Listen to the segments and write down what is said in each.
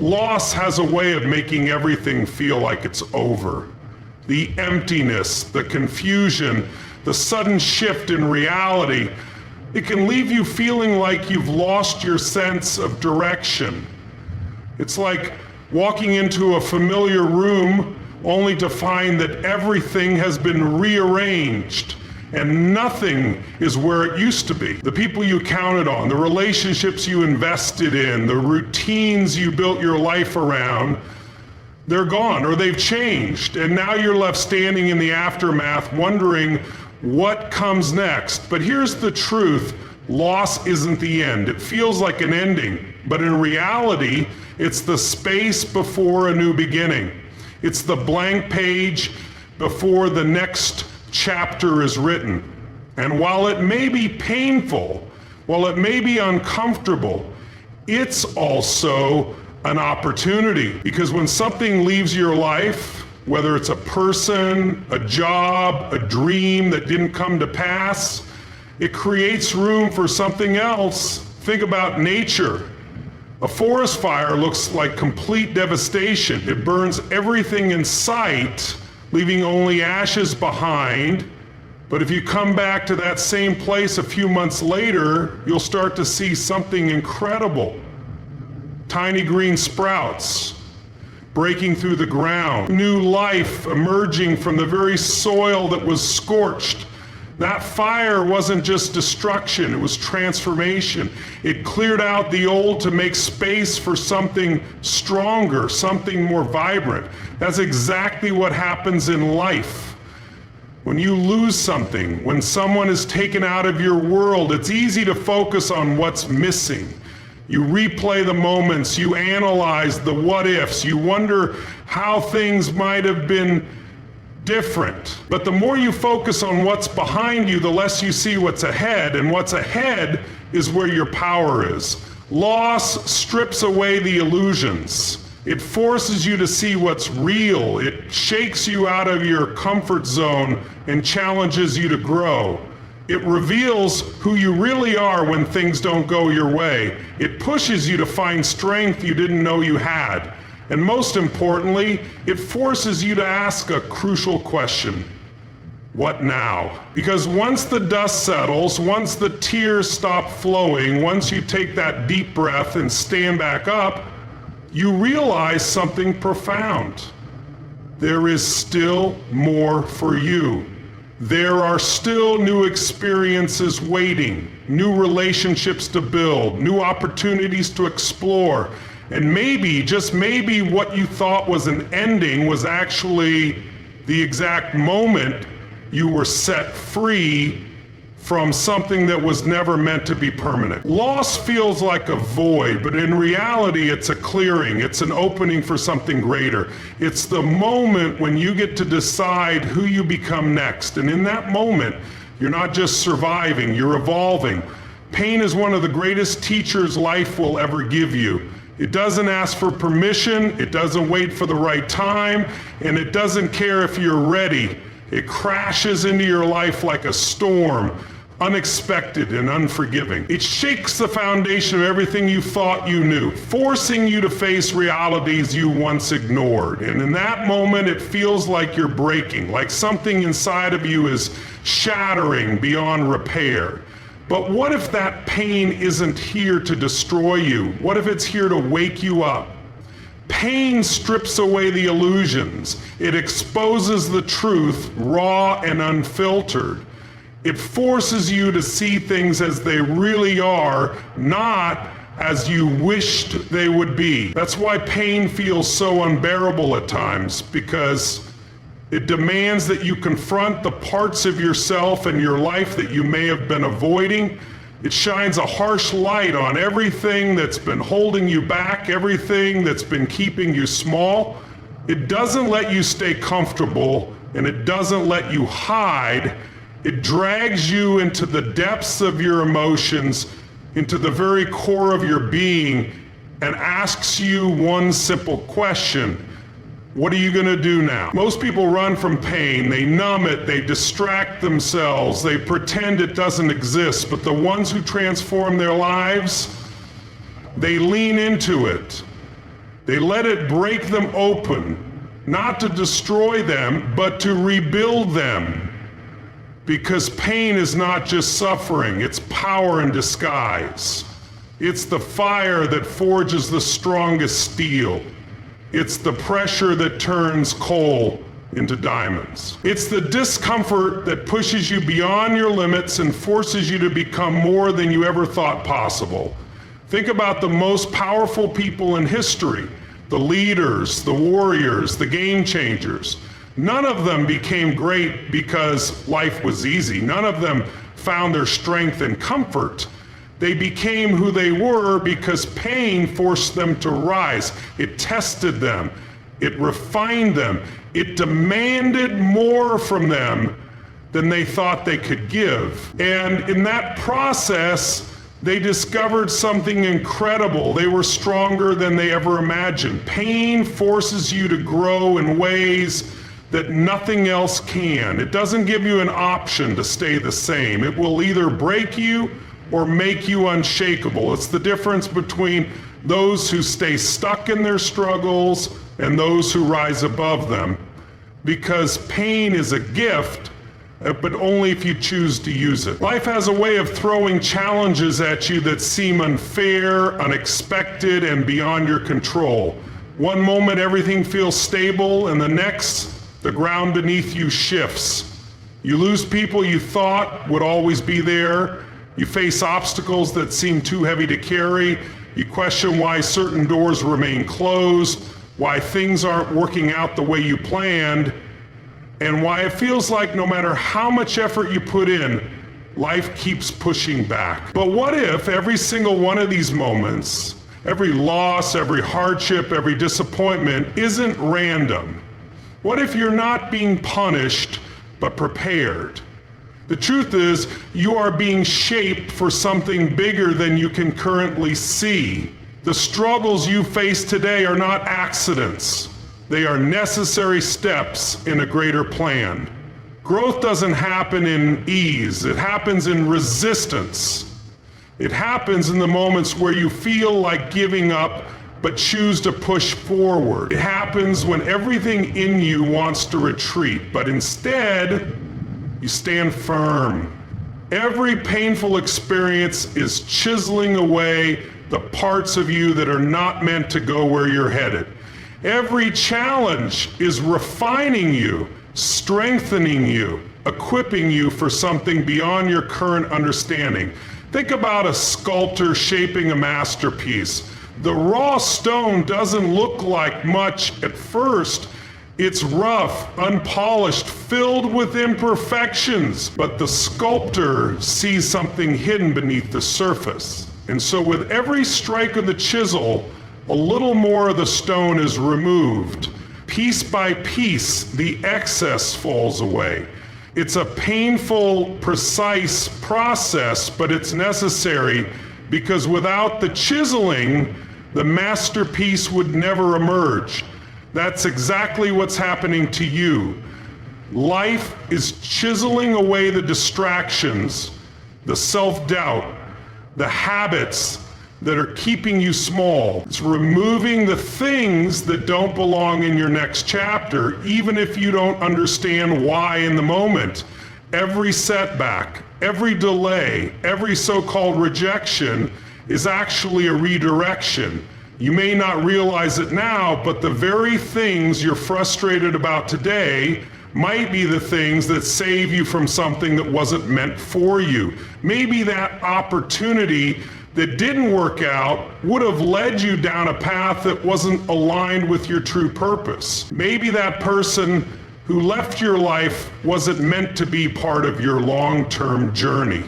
Loss has a way of making everything feel like it's over. The emptiness, the confusion, the sudden shift in reality, it can leave you feeling like you've lost your sense of direction. It's like walking into a familiar room only to find that everything has been rearranged and nothing is where it used to be. The people you counted on, the relationships you invested in, the routines you built your life around, they're gone or they've changed. And now you're left standing in the aftermath wondering what comes next. But here's the truth, loss isn't the end. It feels like an ending, but in reality, it's the space before a new beginning. It's the blank page before the next chapter is written. And while it may be painful, while it may be uncomfortable, it's also an opportunity. Because when something leaves your life, whether it's a person, a job, a dream that didn't come to pass, it creates room for something else. Think about nature. A forest fire looks like complete devastation. It burns everything in sight, leaving only ashes behind. But if you come back to that same place a few months later, you'll start to see something incredible. Tiny green sprouts breaking through the ground, new life emerging from the very soil that was scorched. That fire wasn't just destruction, it was transformation. It cleared out the old to make space for something stronger, something more vibrant. That's exactly what happens in life. When you lose something, when someone is taken out of your world, it's easy to focus on what's missing. You replay the moments, you analyze the what ifs, you wonder how things might have been different. But the more you focus on what's behind you, the less you see what's ahead, and what's ahead is where your power is. Loss strips away the illusions. It forces you to see what's real. It shakes you out of your comfort zone and challenges you to grow. It reveals who you really are when things don't go your way. It pushes you to find strength you didn't know you had. And most importantly, it forces you to ask a crucial question. What now? Because once the dust settles, once the tears stop flowing, once you take that deep breath and stand back up, you realize something profound. There is still more for you. There are still new experiences waiting, new relationships to build, new opportunities to explore. And maybe, just maybe, what you thought was an ending was actually the exact moment you were set free from something that was never meant to be permanent. Loss feels like a void, but in reality, it's a clearing. It's an opening for something greater. It's the moment when you get to decide who you become next. And in that moment, you're not just surviving, you're evolving. Pain is one of the greatest teachers life will ever give you. It doesn't ask for permission, it doesn't wait for the right time, and it doesn't care if you're ready. It crashes into your life like a storm, unexpected and unforgiving. It shakes the foundation of everything you thought you knew, forcing you to face realities you once ignored. And in that moment, it feels like you're breaking, like something inside of you is shattering beyond repair. But what if that pain isn't here to destroy you? What if it's here to wake you up? Pain strips away the illusions. It exposes the truth, raw and unfiltered. It forces you to see things as they really are, not as you wished they would be. That's why pain feels so unbearable at times, because it demands that you confront the parts of yourself and your life that you may have been avoiding. It shines a harsh light on everything that's been holding you back, everything that's been keeping you small. It doesn't let you stay comfortable, and it doesn't let you hide. It drags you into the depths of your emotions, into the very core of your being, and asks you one simple question. What are you going to do now? Most people run from pain. They numb it. They distract themselves. They pretend it doesn't exist. But the ones who transform their lives, they lean into it. They let it break them open, not to destroy them, but to rebuild them. Because pain is not just suffering, it's power in disguise. It's the fire that forges the strongest steel. It's the pressure that turns coal into diamonds. It's the discomfort that pushes you beyond your limits and forces you to become more than you ever thought possible. Think about the most powerful people in history, the leaders, the warriors, the game changers. None of them became great because life was easy. None of them found their strength in comfort. They became who they were because pain forced them to rise. It tested them. It refined them. It demanded more from them than they thought they could give. And in that process, they discovered something incredible. They were stronger than they ever imagined. Pain forces you to grow in ways that nothing else can. It doesn't give you an option to stay the same. It will either break you or make you unshakable. It's the difference between those who stay stuck in their struggles and those who rise above them. Because pain is a gift, but only if you choose to use it. Life has a way of throwing challenges at you that seem unfair, unexpected, and beyond your control. One moment everything feels stable, and the next, the ground beneath you shifts. You lose people you thought would always be there. You face obstacles that seem too heavy to carry. You question why certain doors remain closed, why things aren't working out the way you planned, and why it feels like no matter how much effort you put in, life keeps pushing back. But what if every single one of these moments, every loss, every hardship, every disappointment isn't random? What if you're not being punished, but prepared? The truth is, you are being shaped for something bigger than you can currently see. The struggles you face today are not accidents. They are necessary steps in a greater plan. Growth doesn't happen in ease. It happens in resistance. It happens in the moments where you feel like giving up, but choose to push forward. It happens when everything in you wants to retreat, but instead, you stand firm. Every painful experience is chiseling away the parts of you that are not meant to go where you're headed. Every challenge is refining you, strengthening you, equipping you for something beyond your current understanding. Think about a sculptor shaping a masterpiece. The raw stone doesn't look like much at first. It's rough, unpolished, filled with imperfections, but the sculptor sees something hidden beneath the surface. And so with every strike of the chisel, a little more of the stone is removed. Piece by piece, the excess falls away. It's a painful, precise process, but it's necessary because without the chiseling, the masterpiece would never emerge. That's exactly what's happening to you. Life is chiseling away the distractions, the self-doubt, the habits that are keeping you small. It's removing the things that don't belong in your next chapter, even if you don't understand why in the moment. Every setback, every delay, every so-called rejection is actually a redirection. You may not realize it now, but the very things you're frustrated about today might be the things that save you from something that wasn't meant for you. Maybe that opportunity that didn't work out would have led you down a path that wasn't aligned with your true purpose. Maybe that person who left your life wasn't meant to be part of your long-term journey.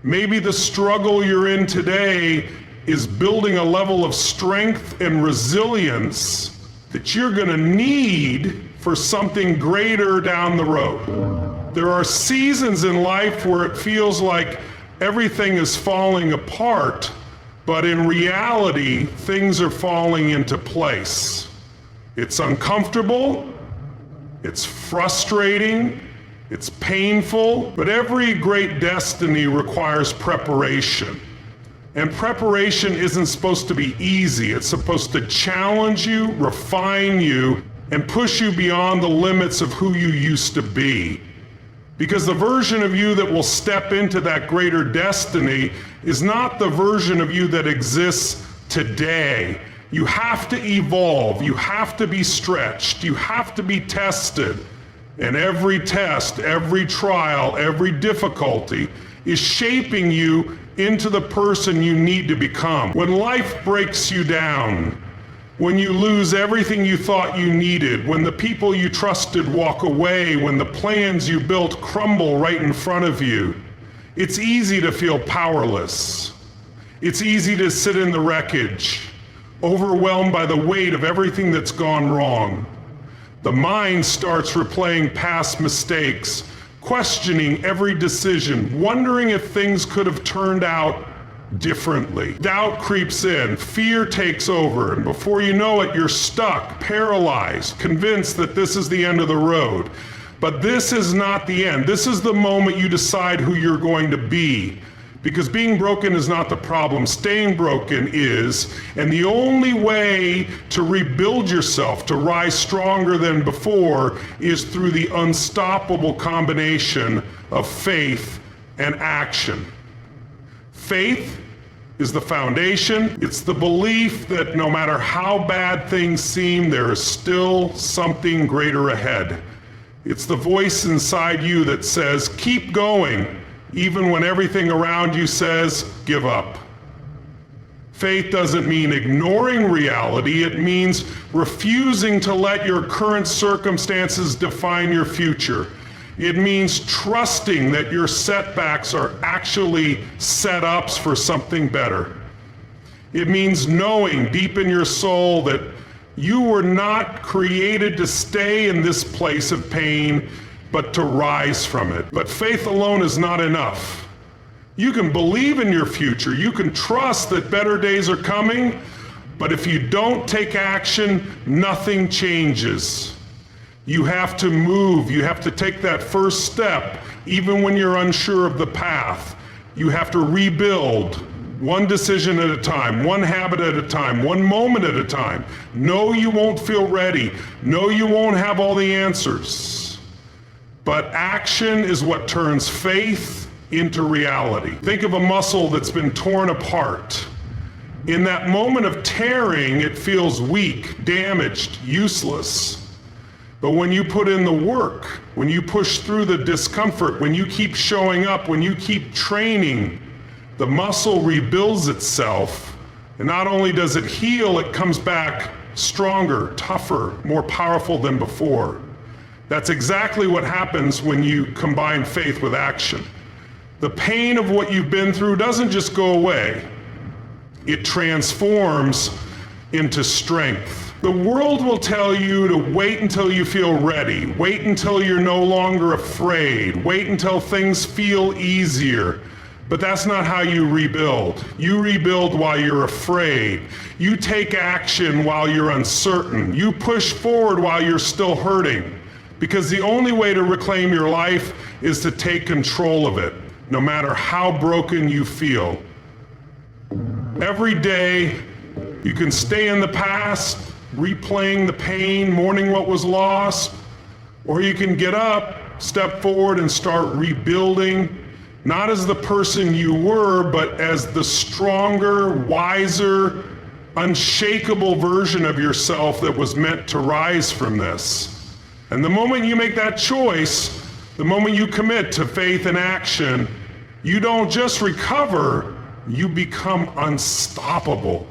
Maybe the struggle you're in today is building a level of strength and resilience that you're gonna need for something greater down the road. There are seasons in life where it feels like everything is falling apart, but in reality, things are falling into place. It's uncomfortable, it's frustrating, it's painful, but every great destiny requires preparation. And preparation isn't supposed to be easy. It's supposed to challenge you, refine you, and push you beyond the limits of who you used to be. Because the version of you that will step into that greater destiny is not the version of you that exists today. You have to evolve, you have to be stretched, you have to be tested. And every test, every trial, every difficulty is shaping you into the person you need to become. When life breaks you down, when you lose everything you thought you needed, when the people you trusted walk away, when the plans you built crumble right in front of you, it's easy to feel powerless. It's easy to sit in the wreckage, overwhelmed by the weight of everything that's gone wrong. The mind starts replaying past mistakes, questioning every decision, wondering if things could have turned out differently. Doubt creeps in, fear takes over, and before you know it, you're stuck, paralyzed, convinced that this is the end of the road. But this is not the end. This is the moment you decide who you're going to be. Because being broken is not the problem, staying broken is, and the only way to rebuild yourself, to rise stronger than before, is through the unstoppable combination of faith and action. Faith is the foundation. It's the belief that no matter how bad things seem, there is still something greater ahead. It's the voice inside you that says, keep going, even when everything around you says, give up. Faith doesn't mean ignoring reality. It means refusing to let your current circumstances define your future. It means trusting that your setbacks are actually setups for something better. It means knowing deep in your soul that you were not created to stay in this place of pain, but to rise from it. But faith alone is not enough. You can believe in your future, you can trust that better days are coming, but if you don't take action, nothing changes. You have to move, you have to take that first step, even when you're unsure of the path. You have to rebuild, one decision at a time, one habit at a time, one moment at a time. No, you won't feel ready. No, you won't have all the answers. But action is what turns faith into reality. Think of a muscle that's been torn apart. In that moment of tearing, it feels weak, damaged, useless. But when you put in the work, when you push through the discomfort, when you keep showing up, when you keep training, the muscle rebuilds itself. And not only does it heal, it comes back stronger, tougher, more powerful than before. That's exactly what happens when you combine faith with action. The pain of what you've been through doesn't just go away. It transforms into strength. The world will tell you to wait until you feel ready, wait until you're no longer afraid, wait until things feel easier. But that's not how you rebuild. You rebuild while you're afraid. You take action while you're uncertain. You push forward while you're still hurting. Because the only way to reclaim your life is to take control of it, no matter how broken you feel. Every day, you can stay in the past, replaying the pain, mourning what was lost, or you can get up, step forward, and start rebuilding, not as the person you were, but as the stronger, wiser, unshakable version of yourself that was meant to rise from this. And the moment you make that choice, the moment you commit to faith and action, you don't just recover, you become unstoppable.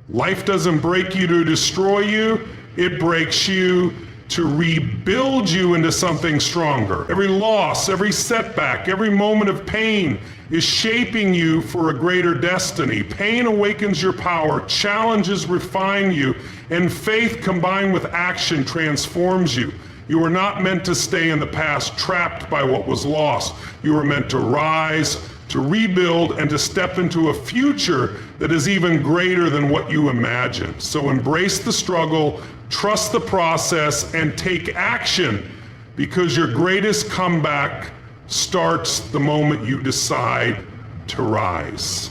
Life doesn't break you to destroy you, it breaks you to rebuild you into something stronger. Every loss, every setback, every moment of pain is shaping you for a greater destiny. Pain awakens your power, challenges refine you, and faith combined with action transforms you. You are not meant to stay in the past, trapped by what was lost. You are meant to rise, to rebuild, and to step into a future that is even greater than what you imagined. So embrace the struggle, trust the process, and take action, because your greatest comeback starts the moment you decide to rise.